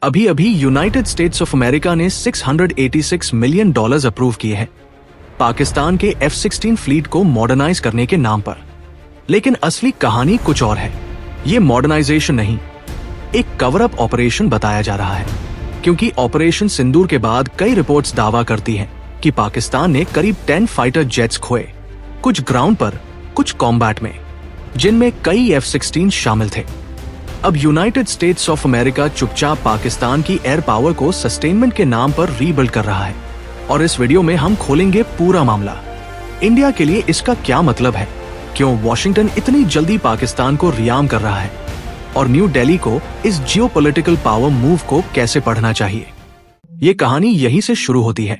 अभी अभी United States of America ने $686 मिलियन अप्रूव किए हैं पाकिस्तान के F-16 फ्लीट को मॉडर्नाइज करने के नाम पर। लेकिन असली कहानी कुछ और है। ये मॉडर्नाइजेशन नहीं, एक कवर अप ऑपरेशन बताया जा रहा है, क्योंकि ऑपरेशन सिंदूर के बाद कई रिपोर्ट्स दावा करती हैं कि पाकिस्तान ने करीब 10 फाइटर जेट्स खोए, कुछ ग्राउंड पर, कुछ कॉम्बैट में, जिनमें कई F-16 शामिल थे। अब यूनाइटेड स्टेट्स ऑफ अमेरिका चुपचाप पाकिस्तान की एयर पावर को सस्टेनमेंट के नाम पर रीबिल्ड कर रहा है, और इस वीडियो में हम खोलेंगे पूरा मामला। इंडिया के लिए इसका क्या मतलब है, क्यों वॉशिंगटन इतनी जल्दी पाकिस्तान को रियाम कर रहा है, और न्यू दिल्ली को इस जियोपॉलिटिकल पावर मूव को कैसे पढ़ना चाहिए। ये कहानी यहीं से शुरू होती है।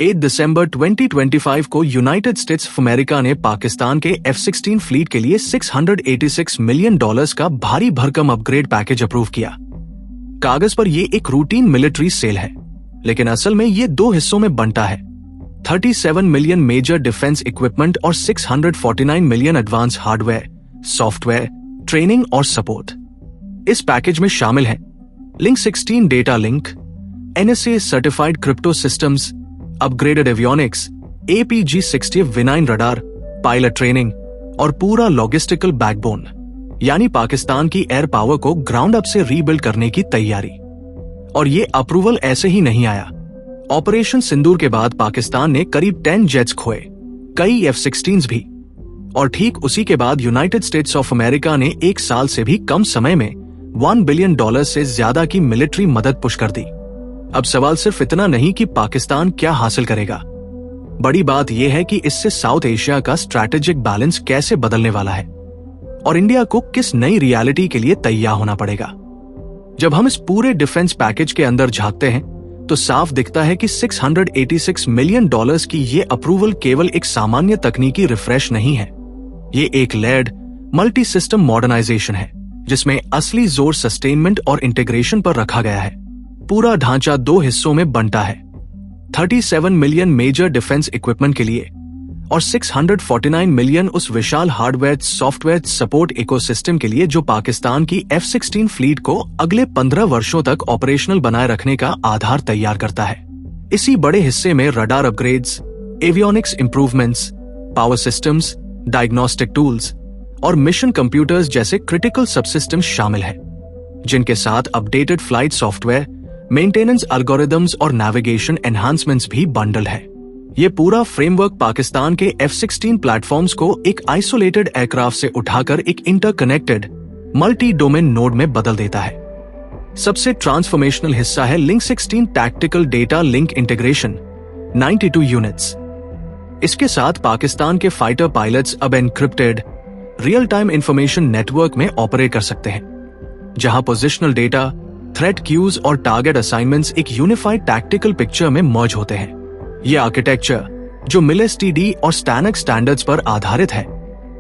8 दिसंबर 2025 को यूनाइटेड स्टेट्स ऑफ अमेरिका ने पाकिस्तान के F-16 फ्लीट के लिए $686 मिलियन का भारी भरकम अपग्रेड पैकेज अप्रूव किया। कागज पर ये एक रूटीन मिलिट्री सेल है, लेकिन असल में ये दो हिस्सों में बंटा है। 37 मिलियन मेजर डिफेंस इक्विपमेंट और 649 million advance hardware, software, training और सपोर्ट। इस पैकेज में शामिल है link 16 data link, NSA certified crypto systems, upgraded avionics, APG-60 V nine radar, pilot training और पूरा लॉजिस्टिकल बैकबोन, यानी पाकिस्तान की एयर पावर को ग्राउंड अप से रीबिल्ड करने की तैयारी। और ये अप्रूवल ऐसे ही नहीं आया। ऑपरेशन सिंदूर के बाद पाकिस्तान ने करीब 10 जेट्स खोए, कई F-16 भी, और ठीक उसी के बाद यूनाइटेड स्टेट्स ऑफ अमेरिका ने 1 साल से भी कम समय में $1 बिलियन से ज्यादा की मिलिट्री मदद पुश कर दी। अब सवाल सिर्फ इतना नहीं कि पाकिस्तान क्या हासिल करेगा, बड़ी बात यह है कि इससे साउथ एशिया का स्ट्रैटेजिक बैलेंस कैसे बदलने वाला है, और इंडिया को किस नई रियलिटी के लिए तैयार होना पड़ेगा। जब हम इस पूरे डिफेंस पैकेज के अंदर झांकते हैं तो साफ दिखता है कि $686 मिलियन की ये अप्रूवल केवल एक सामान्य तकनीकी रिफ्रेश नहीं है। ये एक लेयर्ड मल्टी सिस्टम मॉडर्नाइजेशन है, जिसमें असली जोर सस्टेनमेंट और इंटीग्रेशन पर रखा गया है। पूरा ढांचा 2 हिस्सों में बंटा है, 37 मिलियन मेजर डिफेंस इक्विपमेंट के लिए और 649 मिलियन उस विशाल हार्डवेयर सॉफ्टवेयर सपोर्ट इकोसिस्टम के लिए जो पाकिस्तान की F-16 फ्लीट को अगले 15 वर्षों तक ऑपरेशनल बनाए रखने का आधार तैयार करता है। इसी बड़े हिस्से में radar upgrades, avionics improvements, power systems, diagnostic tools और मिशन कंप्यूटर्स जैसे क्रिटिकल सबसिस्टम्स शामिल है, जिनके साथ updated flight software, maintenance algorithms और नेविगेशन एनहांसमेंट्स भी बंडल है। ये पूरा फ्रेमवर्क पाकिस्तान के F-16 प्लेटफॉर्म्स को एक आइसोलेटेड एयरक्राफ्ट से उठाकर एक इंटरकनेक्टेड मल्टी डोमेन नोड में बदल देता है। सबसे ट्रांसफॉर्मेशनल हिस्सा है link 16 tactical data link integration, 92 units. इसके साथ पाकिस्तान के फाइटर पायलट्स अब encrypted real time information network में ऑपरेट कर सकते हैं, जहां पोजिशनल डेटा, थ्रेट क्यूज और टारगेट असाइनमेंट्स एक यूनिफाइड टैक्टिकल पिक्चर में मर्ज होते हैं। ये आर्किटेक्चर, जो मिल-एसटीडी और स्टैनक स्टैंडर्ड्स पर आधारित है,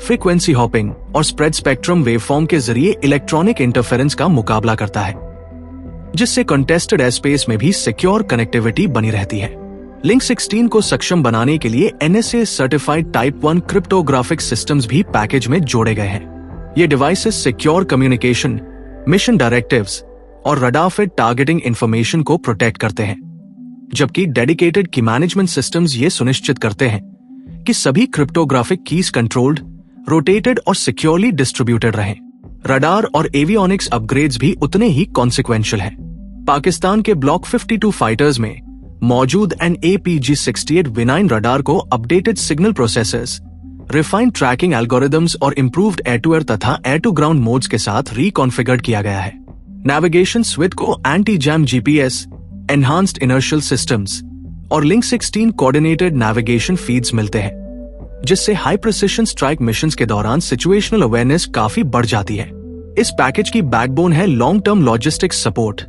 फ्रीक्वेंसी हॉपिंग और स्प्रेड स्पेक्ट्रम वेवफॉर्म के जरिए इलेक्ट्रॉनिक इंटरफेरेंस का मुकाबला करता है, जिससे कंटेस्टेड एयर स्पेस में भी सिक्योर कनेक्टिविटी बनी रहती है। लिंक 16 को सक्षम बनाने के लिए NSA certified type 1 cryptographic systems भी पैकेज में जोड़े गए हैं। ये devices secure communication, mission directives और रडार फिट टारगेटिंग इंफॉर्मेशन को प्रोटेक्ट करते हैं, जबकि डेडिकेटेड की मैनेजमेंट सिस्टम्स ये सुनिश्चित करते हैं कि सभी क्रिप्टोग्राफिक कीज कंट्रोल्ड, रोटेटेड और सिक्योरली डिस्ट्रीब्यूटेड रहें। रडार और एवियोनिक्स अपग्रेड्स भी उतने ही कॉन्सिक्वेंशियल हैं। पाकिस्तान के ब्लॉक 52 फाइटर्स में मौजूद APG-68 विनाइन रडार को updated signal processors, refined tracking algorithms और इंप्रूव्ड एयर टू एयर तथा एयर टू ग्राउंड मोड्स के साथ रिकॉन्फ़िगर्ड किया गया है। नेविगेशन स्विच को anti jam GPS, enhanced inertial systems और लिंक 16 कोऑर्डिनेटेड नेविगेशन फीड्स मिलते हैं, जिससे हाई प्रिसिशन स्ट्राइक मिशंस के दौरान सिचुएशनल अवेयरनेस काफी बढ़ जाती है। इस पैकेज की बैकबोन है long term logistics support,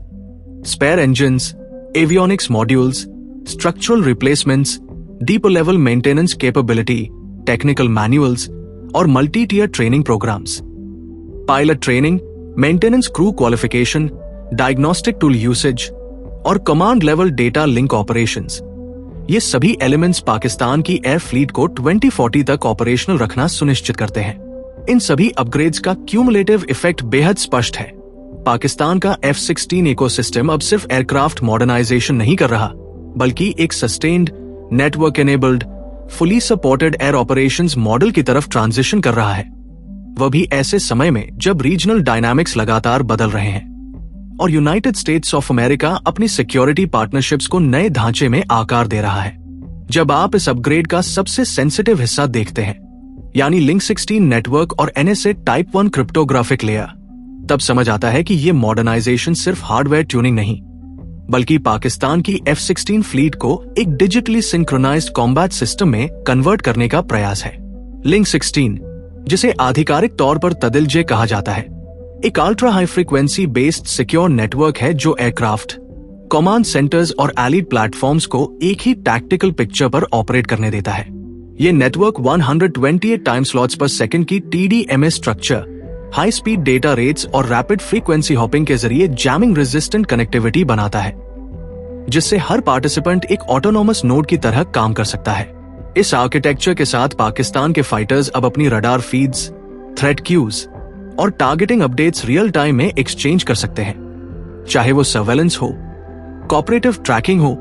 spare engines, avionics modules, structural replacements, deeper level maintenance capability, technical manuals और multi tier training programmes, pilot training, maintenance crew qualification, diagnostic tool usage और command level data link operations. ये सभी elements Pakistan की air fleet को 2040 तक operational रखना सुनिश्चित करते हैं। इन सभी अपग्रेड्स का क्यूमुलेटिव इफेक्ट बेहद स्पष्ट है। पाकिस्तान का F-16 इकोसिस्टम अब सिर्फ एयरक्राफ्ट मॉडर्नाइजेशन नहीं कर रहा, बल्कि एक sustained, network enabled, fully supported air operations model की तरफ ट्रांजिशन कर रहा है। वह भी ऐसे समय में जब रीजनल डायनामिक्स लगातार बदल रहे हैं और यूनाइटेड स्टेट्स ऑफ अमेरिका अपनी सिक्योरिटी पार्टनरशिप्स को नए ढांचे में आकार दे रहा है। जब आप इस अपग्रेड का सबसे सेंसिटिव हिस्सा देखते हैं, यानी लिंक 16 नेटवर्क और NSA टाइप 1 क्रिप्टोग्राफिक लेयर, तब समझ आता है कि ये मॉडर्नाइजेशन सिर्फ हार्डवेयर ट्यूनिंग नहीं, बल्कि पाकिस्तान की F-16 फ्लीट को एक डिजिटली सिंक्रोनाइज्ड कॉम्बैट सिस्टम में कन्वर्ट करने का प्रयास है। लिंक 16, जिसे आधिकारिक तौर पर तदिलजे कहा जाता है, एक ultra high frequency based secure network है जो एयरक्राफ्ट, कमांड सेंटर्स और एलीड प्लेटफॉर्म्स को एक ही टैक्टिकल पिक्चर पर ऑपरेट करने देता है। ये network 128 time slots per second की TDMA structure, high speed data rates और रैपिड फ्रीक्वेंसी हॉपिंग के जरिए जैमिंग रेजिस्टेंट कनेक्टिविटी बनाता है, जिससे हर पार्टिसिपेंट एक ऑटोनोमस नोड की तरह काम कर सकता है। इस आर्किटेक्चर के साथ पाकिस्तान के फाइटर्स अब अपनी रडार फीड्स, थ्रेट क्यूज और टारगेटिंग अपडेट्स रियल टाइम में एक्सचेंज कर सकते हैं, चाहे वो सर्वेलेंस हो, कोऑपरेटिव ट्रैकिंग हो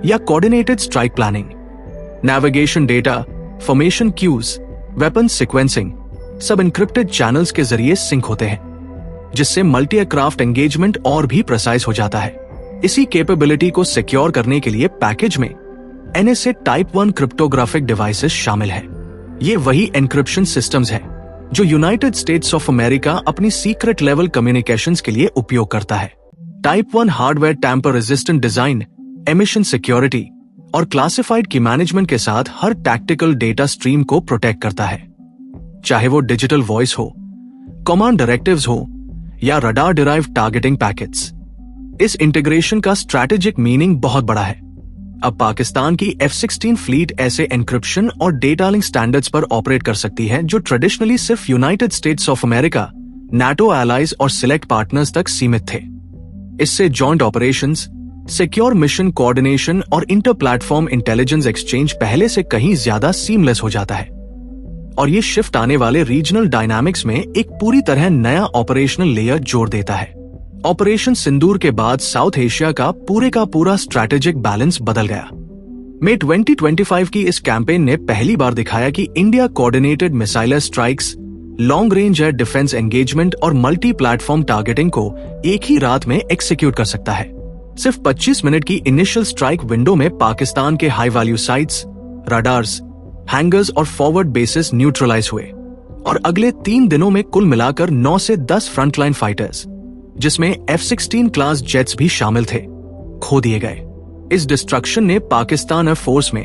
या coordinated strike planning. Navigation data, formation cues, weapon sequencing सब एन्क्रिप्टेड चैनल्स के जरिए सिंक होते हैं, जिससे मल्टी एयरक्राफ्ट एंगेजमेंट और भी प्रिसाइज हो जाता है। इसी कैपेबिलिटी को सिक्योर करने के लिए पैकेज में NSA टाइप 1 क्रिप्टोग्राफिक डिवाइसेस शामिल है। ये वही एन्क्रिप्शन सिस्टम्स हैं जो यूनाइटेड स्टेट्स ऑफ अमेरिका अपनी सीक्रेट लेवल कम्युनिकेशंस के लिए उपयोग करता है। Type 1 hardware tamper resistant design, emission security और क्लासिफाइड की मैनेजमेंट के साथ हर टैक्टिकल डेटा स्ट्रीम को प्रोटेक्ट करता है, चाहे वो डिजिटल वॉइस हो, कमांड डायरेक्टिव्स हो या रडार डिराइव्ड टारगेटिंग पैकेट्स। इस इंटीग्रेशन का स्ट्रैटेजिक मीनिंग बहुत बड़ा है। अब पाकिस्तान की F-16 फ्लीट ऐसे एन्क्रिप्शन और डेटा लिंक स्टैंडर्ड्स पर ऑपरेट कर सकती है जो ट्रेडिशनली सिर्फ United States of America, NATO allies और सिलेक्ट पार्टनर्स तक सीमित थे। इससे joint operations, secure mission coordination और इंटर प्लेटफॉर्म इंटेलिजेंस एक्सचेंज पहले से कहीं ज्यादा सीमलेस हो जाता है। और ये शिफ्ट आने वाले रीजनल डायनामिक्स में एक पूरी तरह नया ऑपरेशनल लेयर जोड़ देता है। ऑपरेशन सिंदूर के बाद साउथ एशिया का पूरा स्ट्रैटेजिक बैलेंस बदल गया। मई 2025 की इस कैंपेन ने पहली बार दिखाया कि India coordinated missile strikes, long range air defence engagement और मल्टी प्लेटफॉर्म टारगेटिंग को एक ही रात में एक्सिक्यूट कर सकता है। सिर्फ 25 मिनट की इनिशियल स्ट्राइक विंडो में पाकिस्तान के high value sites, radars, hangers और फॉरवर्ड बेसिस न्यूट्रलाइज हुए और अगले 3 दिनों में कुल मिलाकर 9 से 10 फ्रंटलाइन फाइटर्स, जिसमें F-16 क्लास जेट्स भी शामिल थे, खो दिए गए। इस डिस्ट्रक्शन ने पाकिस्तान एयर फोर्स में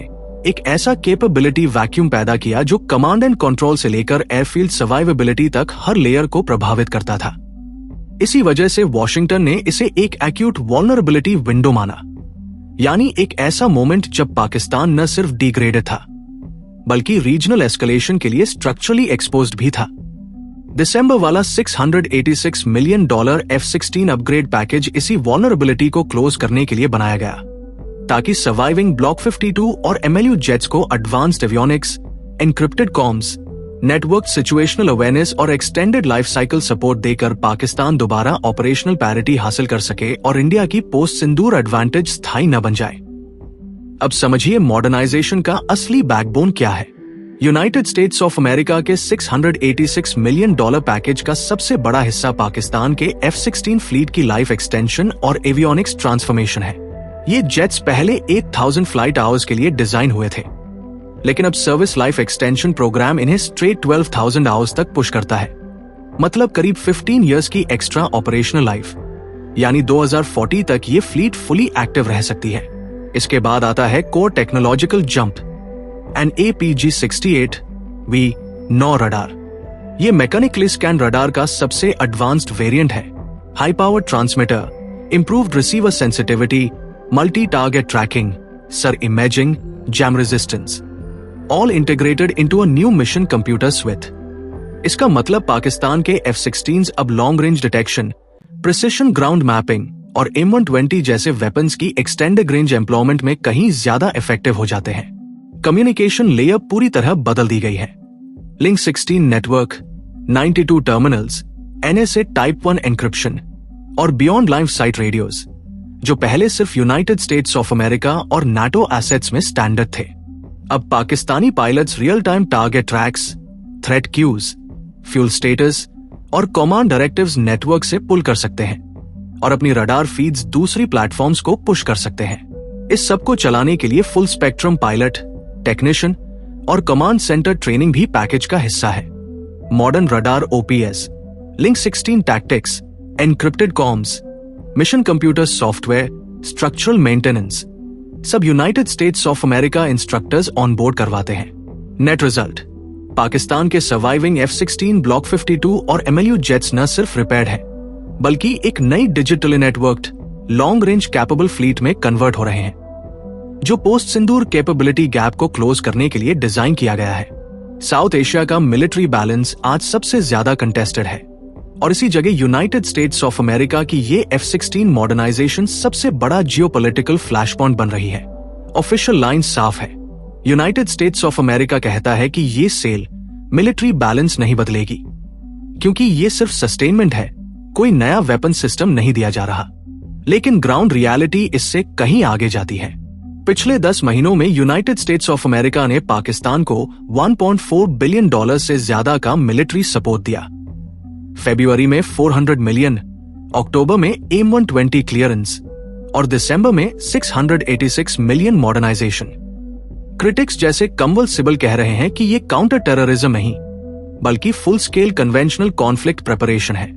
एक ऐसा कैपेबिलिटी वैक्यूम पैदा किया जो कमांड एंड कंट्रोल से लेकर एयरफील्ड सर्वाइवेबिलिटी तक हर लेयर को प्रभावित करता था। इसी वजह से वॉशिंगटन ने इसे एक एक्यूट वल्नरेबिलिटी विंडो माना, यानी एक ऐसा मोमेंट जब पाकिस्तान न सिर्फ डिग्रेडेड था, बल्कि रीजनल एस्केलेशन के लिए स्ट्रक्चरली एक्सपोज्ड भी था। दिसंबर वाला $686 मिलियन F-16 अपग्रेड पैकेज इसी वल्नरेबिलिटी को क्लोज करने के लिए बनाया गया, ताकि सर्वाइविंग ब्लॉक 52 और MLU जेट्स को advanced avionics, encrypted comms, network situational awareness और एक्सटेंडेड लाइफ साइकिल सपोर्ट देकर पाकिस्तान दोबारा ऑपरेशनल पैरिटी हासिल कर सके और इंडिया की पोस्ट सिंदूर एडवांटेज स्थायी न बन जाए। अब समझिए मॉडर्नाइजेशन का असली बैकबोन क्या है। यूनाइटेड स्टेट्स ऑफ अमेरिका के $686 मिलियन पैकेज का सबसे बड़ा हिस्सा पाकिस्तान के F-16 फ्लीट की लाइफ एक्सटेंशन और एवियोनिक्स ट्रांसफॉर्मेशन है। ये जेट्स पहले 8000 फ्लाइट आवर्स के लिए डिजाइन हुए थे, लेकिन अब सर्विस लाइफ एक्सटेंशन प्रोग्राम इन्हें स्ट्रेट 12,000 आवर्स तक पुश करता है, मतलब करीब 15 इयर्स की एक्स्ट्रा ऑपरेशनल लाइफ, यानी 2040 तक ये फ्लीट फुली एक्टिव रह सकती है। इसके बाद आता है core technological jump, an APG-68V9 radar. ये मैकेनिकली स्कैन रडार का सबसे एडवांस्ड वेरिएंट है। High power transmitter, improved receiver sensitivity, multi target tracking, SAR imaging, jam resistance, all integrated into a new mission computer suite. इसका मतलब पाकिस्तान के F-16 अब long range detection, precision ground mapping और M120 जैसे weapons की extended range employment में कहीं ज्यादा इफेक्टिव हो जाते हैं। कम्युनिकेशन लेयर पूरी तरह बदल दी गई है। Link 16 network, 92 terminals, NSA type 1 encryption और बियॉन्ड लाइन साइट रेडियोज, जो पहले सिर्फ यूनाइटेड स्टेट्स ऑफ अमेरिका और नाटो एसेट्स में स्टैंडर्ड थे, अब Pakistani pilots real time target tracks, threat cues, fuel status और कमांड डायरेक्टिव्स नेटवर्क से पुल कर सकते हैं और अपनी रडार फीड्स दूसरी प्लेटफॉर्म्स को पुश कर सकते हैं। इस सब को चलाने के लिए फुल स्पेक्ट्रम पायलट, टेक्नीशियन और कमांड सेंटर ट्रेनिंग भी पैकेज का हिस्सा है। Modern radar ops, link 16 tactics, encrypted comms, mission computer software, structural maintenance, सब United States of America instructors on board करवाते हैं। नेट रिजल्ट, पाकिस्तान के सर्वाइविंग F-16 ब्लॉक 52 और MLU जेट्स न सिर्फ रिपेयर्ड है, बल्कि एक नई digitally networked long range capable fleet में कन्वर्ट हो रहे हैं, जो पोस्ट सिंदूर कैपेबिलिटी गैप को क्लोज करने के लिए डिजाइन किया गया है। साउथ एशिया का मिलिट्री बैलेंस आज सबसे ज्यादा कंटेस्टेड है और इसी जगह यूनाइटेड स्टेट्स ऑफ अमेरिका की ये F-16 मॉडर्नाइजेशन सबसे बड़ा जियोपॉलिटिकल फ्लैश पॉइंट बन रही है। ऑफिशियल लाइन साफ है, यूनाइटेड स्टेट्स ऑफ अमेरिका कहता है कि ये सेल मिलिट्री बैलेंस नहीं बदलेगी, क्योंकि ये सिर्फ सस्टेनमेंट है, कोई नया वेपन सिस्टम नहीं दिया जा रहा। लेकिन ग्राउंड रियलिटी इससे कहीं आगे जाती है। पिछले 10 महीनों में यूनाइटेड स्टेट्स ऑफ अमेरिका ने पाकिस्तान को $1.4 बिलियन से ज्यादा का मिलिट्री सपोर्ट दिया। फरवरी में 400 मिलियन, अक्टूबर में AIM-120 क्लियरेंस और दिसंबर में 686 मिलियन मॉडर्नाइजेशन। क्रिटिक्स जैसे कंवल सिबल कह रहे हैं कि ये काउंटर टेररिज्म नहीं, बल्कि full scale conventional conflict preparation है,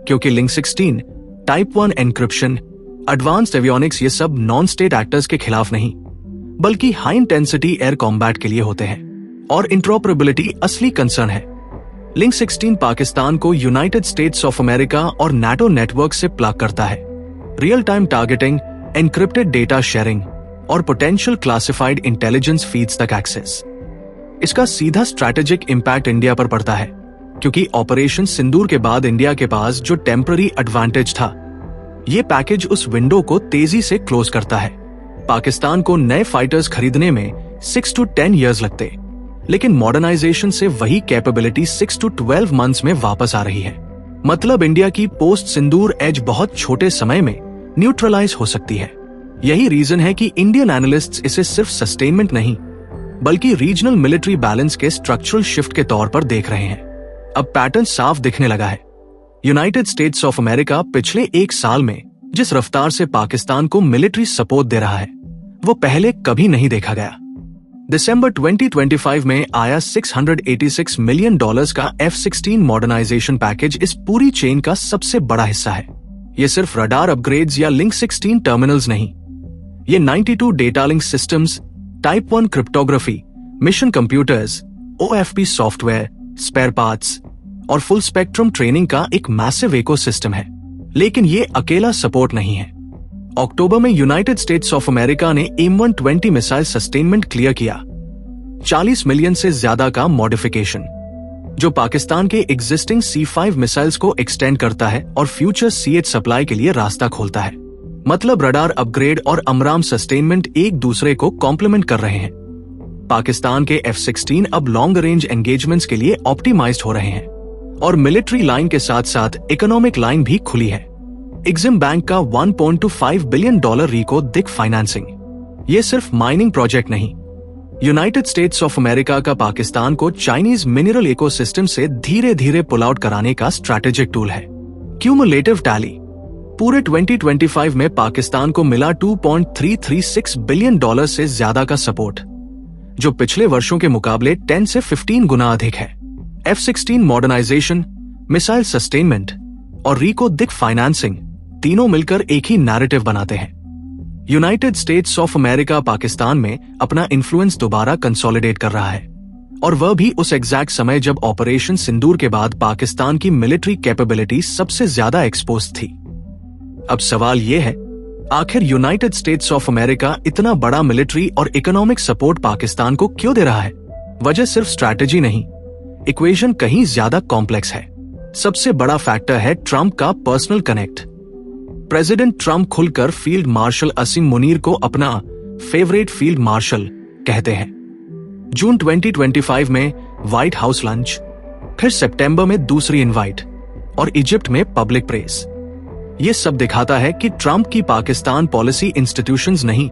क्योंकि link 16, type 1 encryption, advanced avionics ये सब नॉन स्टेट एक्टर्स के खिलाफ नहीं, बल्कि हाई इंटेंसिटी एयर कॉम्बैट के लिए होते हैं। और इंटरऑपरेबिलिटी असली कंसर्न है। लिंक 16 पाकिस्तान को यूनाइटेड स्टेट्स ऑफ अमेरिका और नाटो नेटवर्क से प्लग करता है। Real time targeting, encrypted data sharing और पोटेंशियल क्लासिफाइड इंटेलिजेंस फीड्स तक एक्सेस। इसका सीधा स्ट्रैटेजिक इंपैक्ट इंडिया पर पड़ता है, क्योंकि ऑपरेशन सिंदूर के बाद इंडिया के पास जो टेम्पररी एडवांटेज था, ये पैकेज उस विंडो को तेजी से क्लोज करता है। पाकिस्तान को नए फाइटर्स खरीदने में 6 to 10 years लगते, लेकिन मॉडर्नाइजेशन से वही कैपेबिलिटी 6 to 12 months में वापस आ रही है। मतलब इंडिया की पोस्ट सिंदूर एज बहुत छोटे समय में न्यूट्रलाइज हो सकती है। यही रीजन है कि इंडियन एनालिस्ट्स इसे सिर्फ सस्टेनमेंट नहीं, बल्कि रीजनल मिलिट्री बैलेंस के स्ट्रक्चरल शिफ्ट के तौर पर देख रहे हैं। अब पैटर्न साफ दिखने लगा है। यूनाइटेड स्टेट्स ऑफ अमेरिका पिछले 1 साल में जिस रफ्तार से पाकिस्तान को मिलिट्री सपोर्ट दे रहा है, वो पहले कभी नहीं देखा गया। दिसंबर 2025 में आया $686 मिलियन का F-16 मॉडर्नाइजेशन पैकेज इस पूरी चेन का सबसे बड़ा हिस्सा है। ये सिर्फ रडार अपग्रेड्स या लिंक 16 टर्मिनल्स नहीं, ये 92 data link systems, type 1 cryptography, mission computers, OFP software, spare parts और फुल स्पेक्ट्रम ट्रेनिंग का एक मैसिव इकोसिस्टम है। लेकिन ये अकेला सपोर्ट नहीं है। अक्टूबर में यूनाइटेड स्टेट्स ऑफ अमेरिका ने AIM-120 मिसाइल सस्टेनमेंट क्लियर किया, 40 मिलियन से ज्यादा का मॉडिफिकेशन, जो पाकिस्तान के एग्जिस्टिंग C5 मिसाइल्स को एक्सटेंड करता है और फ्यूचर C8 सप्लाई के लिए रास्ता खोलता है। मतलब रडार अपग्रेड और अमराम सस्टेनमेंट एक दूसरे को कॉम्प्लीमेंट कर रहे हैं। पाकिस्तान के F-16 अब लॉन्ग रेंज एंगेजमेंट्स के लिए ऑप्टिमाइज्ड हो रहे हैं और मिलिट्री लाइन के साथ साथ इकोनॉमिक लाइन भी खुली है। एग्जिम बैंक का $1.25 बिलियन रिको दिक फाइनेंसिंग, ये सिर्फ माइनिंग प्रोजेक्ट नहीं, यूनाइटेड स्टेट्स ऑफ अमेरिका का पाकिस्तान को चाइनीज मिनरल इकोसिस्टम से धीरे धीरे पुल आउट कराने का स्ट्रैटेजिक टूल है। क्यूमुलेटिव टैली, पूरे 2025 में पाकिस्तान को मिला $2.336 बिलियन से ज्यादा का सपोर्ट, जो पिछले वर्षों के मुकाबले 10 से 15 गुना अधिक है। F-16 मॉडर्नाइजेशन, मिसाइल सस्टेनमेंट और रिको दिक फाइनेंसिंग तीनों मिलकर एक ही नैरेटिव बनाते हैं। United States of America Pakistan में अपना इन्फ्लुएंस दोबारा कंसोलिडेट कर रहा है, और वह भी उस एग्जैक्ट समय जब ऑपरेशन सिंदूर के बाद पाकिस्तान की मिलिट्री कैपेबिलिटी सबसे ज्यादा एक्सपोज थी। अब सवाल यह है, आखिर यूनाइटेड स्टेट्स ऑफ अमेरिका इतना बड़ा मिलिट्री और इकोनॉमिक सपोर्ट पाकिस्तान को क्यों दे रहा है? वजह सिर्फ स्ट्रैटेजी नहीं, इक्वेशन कहीं ज्यादा कॉम्प्लेक्स है। सबसे बड़ा फैक्टर है ट्रंप का पर्सनल कनेक्ट। प्रेसिडेंट ट्रंप खुलकर फील्ड मार्शल असीम मुनीर को अपना फेवरेट फील्ड मार्शल कहते हैं। जून 2025 में व्हाइट हाउस लंच, फिर सितंबर में दूसरी इनवाइट और इजिप्ट में पब्लिक प्रेस। ये सब दिखाता है कि ट्रंप की पाकिस्तान पॉलिसी इंस्टीट्यूशंस नहीं,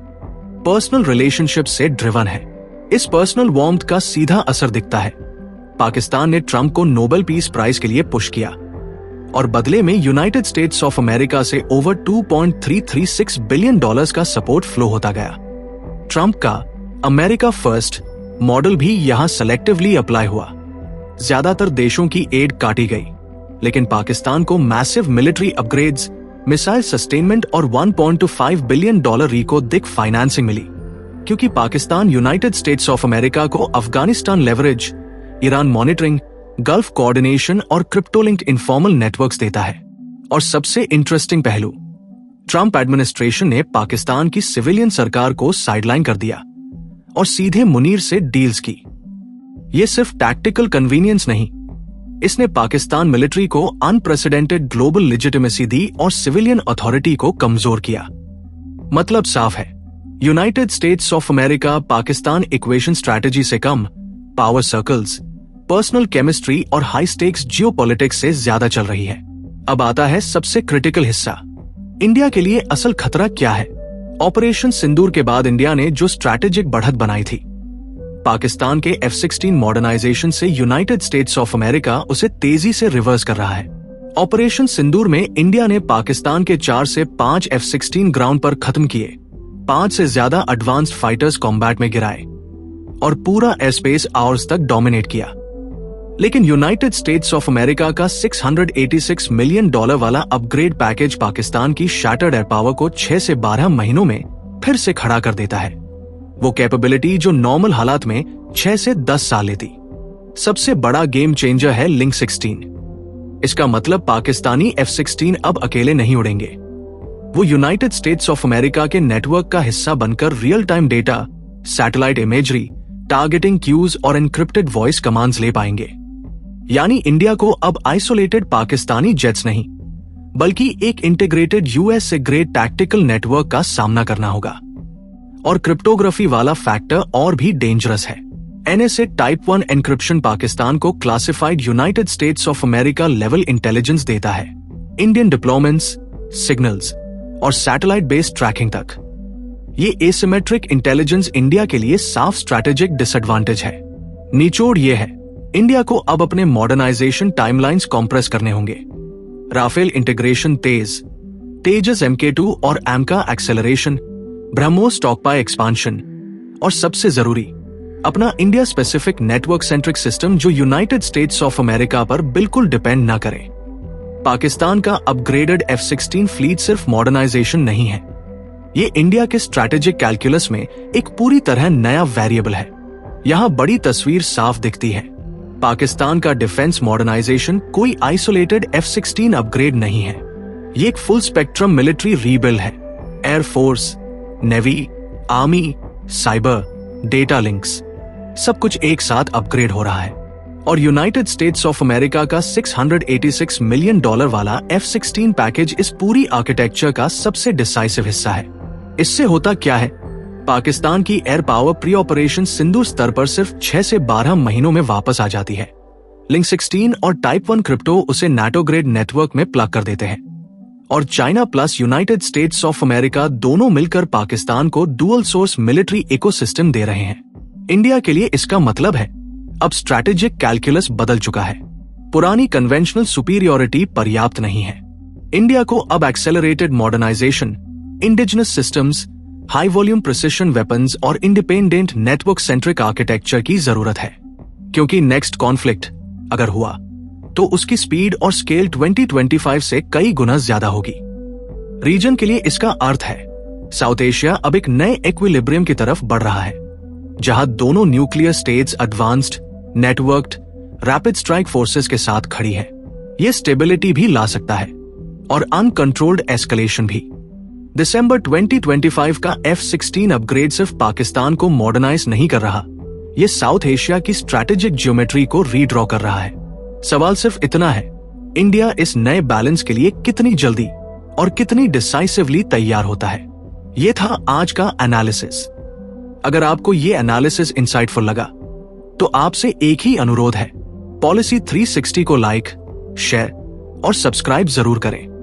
पर्सनल रिलेशनशिप से ड्रिवन है। इस पर्सनल वार्मथ का सीधा असर दिखता है। पाकिस्तान ने ट्रंप को नोबेल पीस प्राइज के लिए पुश किया और बदले में यूनाइटेड स्टेट्स ऑफ अमेरिका से ओवर $2.336 बिलियन का सपोर्ट फ्लो होता गया। ट्रंप का अमेरिका फर्स्ट मॉडल भी यहां सेलेक्टिवली अप्लाई हुआ। ज्यादातर देशों की एड काटी गई, लेकिन पाकिस्तान को massive military upgrades, missile sustainment और $1.25 बिलियन रिको-दिक फाइनेंसिंग मिली, क्योंकि Pakistan United States of America को Afghanistan leverage, Iran monitoring, gulf coordination और क्रिप्टोलिंक्ड इनफॉर्मल नेटवर्क्स देता है। और सबसे इंटरेस्टिंग पहलू, ट्रंप एडमिनिस्ट्रेशन ने पाकिस्तान की सिविलियन सरकार को साइडलाइन कर दिया और सीधे मुनीर से डील्स की। यह सिर्फ टैक्टिकल कन्वीनियंस नहीं, इसने पाकिस्तान मिलिट्री को अनप्रेसिडेंटेड ग्लोबल लेजिटिमेसी दी और सिविलियन अथॉरिटी को कमजोर किया। मतलब साफ है, United States of America Pakistan equation strategy से कम पावर सर्कल्स, पर्सनल केमिस्ट्री और हाई स्टेक्स जियोपॉलिटिक्स से ज्यादा चल रही है। अब आता है सबसे क्रिटिकल हिस्सा, इंडिया के लिए असल खतरा क्या है। ऑपरेशन सिंदूर के बाद इंडिया ने जो स्ट्रैटेजिक बढ़त बनाई थी, पाकिस्तान के F-16 मॉडर्नाइजेशन से यूनाइटेड स्टेट्स ऑफ अमेरिका उसे तेजी से रिवर्स कर रहा है। ऑपरेशन सिंदूर में इंडिया ने पाकिस्तान के 4 से 5 F-16 ग्राउंड पर खत्म किए, 5 से ज्यादा एडवांस्ड फाइटर्स कॉम्बैट में गिराए और पूरा एयर स्पेस आवर्स तक डोमिनेट किया। लेकिन यूनाइटेड स्टेट्स ऑफ अमेरिका का $686 मिलियन वाला अपग्रेड पैकेज पाकिस्तान की शैटर्ड एयर पावर को 6 से 12 महीनों में फिर से खड़ा कर देता है। वो कैपेबिलिटी जो नॉर्मल हालात में 6 से 10 साल लेती। सबसे बड़ा गेम चेंजर है लिंक 16। इसका मतलब पाकिस्तानी F-16 अब अकेले नहीं उड़ेंगे, वो यूनाइटेड स्टेट्स ऑफ अमेरिका के नेटवर्क का हिस्सा बनकर real time data, satellite imagery, targeting cues और एनक्रिप्टेड वॉइस कमांड्स ले पाएंगे। यानी इंडिया को अब आइसोलेटेड पाकिस्तानी जेट्स नहीं, बल्कि एक इंटीग्रेटेड यूएस से ग्रेड टैक्टिकल नेटवर्क का सामना करना होगा। और क्रिप्टोग्राफी वाला फैक्टर और भी डेंजरस है। NSA टाइप 1 एन्क्रिप्शन पाकिस्तान को classified United States of America level intelligence देता है, इंडियन डिप्लॉयमेंट्स, सिग्नल्स और सैटेलाइट बेस्ड ट्रैकिंग तक। ये एसिमेट्रिक इंटेलिजेंस इंडिया के लिए साफ स्ट्रैटेजिक डिसएडवांटेज है। निचोड़ ये है, इंडिया को अब अपने मॉडर्नाइजेशन टाइमलाइंस कॉम्प्रेस करने होंगे। राफेल इंटीग्रेशन तेज, तेजस MK2 और AMCA एक्सेलरेशन, ब्रह्मोस स्टॉकपाई एक्सपांशन और सबसे जरूरी, अपना India specific network centric system जो यूनाइटेड स्टेट्स ऑफ अमेरिका पर बिल्कुल डिपेंड न करे। पाकिस्तान का अपग्रेडेड F-16 फ्लीट सिर्फ मॉडर्नाइजेशन नहीं है, ये इंडिया के स्ट्रैटेजिक कैलकुलस में एक पूरी तरह नया वेरिएबल है। यहां बड़ी तस्वीर साफ दिखती है। पाकिस्तान का डिफेंस मॉडर्नाइजेशन कोई आइसोलेटेड F-16 अपग्रेड नहीं है, ये एक फुल स्पेक्ट्रम मिलिट्री रीबिल्ड है। Air force, navy, army, cyber, data links, सब कुछ एक साथ अपग्रेड हो रहा है। और यूनाइटेड स्टेट्स ऑफ अमेरिका का $686 मिलियन वाला F-16 पैकेज इस पूरी आर्किटेक्चर का सबसे डिसाइसिव हिस्सा है। इससे होता क्या है, पाकिस्तान की एयर पावर प्री ऑपरेशन सिंदूर स्तर पर सिर्फ 6 से 12 महीनों में वापस आ जाती है। लिंक 16 और टाइप 1 क्रिप्टो उसे नाटो ग्रेड नेटवर्क में प्लग कर देते हैं और China plus United States of America दोनों मिलकर पाकिस्तान को डुअल सोर्स मिलिट्री इकोसिस्टम दे रहे हैं। इंडिया के लिए इसका मतलब है अब स्ट्रैटेजिक कैलकुलस बदल चुका है। पुरानी कन्वेंशनल सुपीरियोरिटी पर्याप्त नहीं है। इंडिया को अब accelerated modernisation, indigenous systems, high volume precision weapons और इंडिपेंडेंट नेटवर्क सेंट्रिक आर्किटेक्चर की जरूरत है, क्योंकि नेक्स्ट कॉन्फ्लिक्ट अगर हुआ तो उसकी स्पीड और स्केल 2025 से कई गुना ज्यादा होगी। रीजन के लिए इसका अर्थ है साउथ एशिया अब एक नए इक्विलिब्रियम की तरफ बढ़ रहा है, जहां दोनों nuclear states advanced, networked, rapid strike forces के साथ खड़ी है। यह स्टेबिलिटी भी ला सकता है और अनकंट्रोल्ड एस्केलेशन भी। दिसंबर 2025 का F-16 अपग्रेड सिर्फ पाकिस्तान को मॉडर्नाइज नहीं कर रहा, यह साउथ एशिया की स्ट्रैटेजिक ज्योमेट्री को रीड्रॉ कर रहा है। सवाल सिर्फ इतना है, इंडिया इस नए बैलेंस के लिए कितनी जल्दी और कितनी डिसाइसिवली तैयार होता है। यह था आज का एनालिसिस। अगर आपको यह एनालिसिस इंसाइटफुल लगा तो आपसे एक ही अनुरोध है, पॉलिसी 360 को लाइक, शेयर और सब्सक्राइब जरूर करें।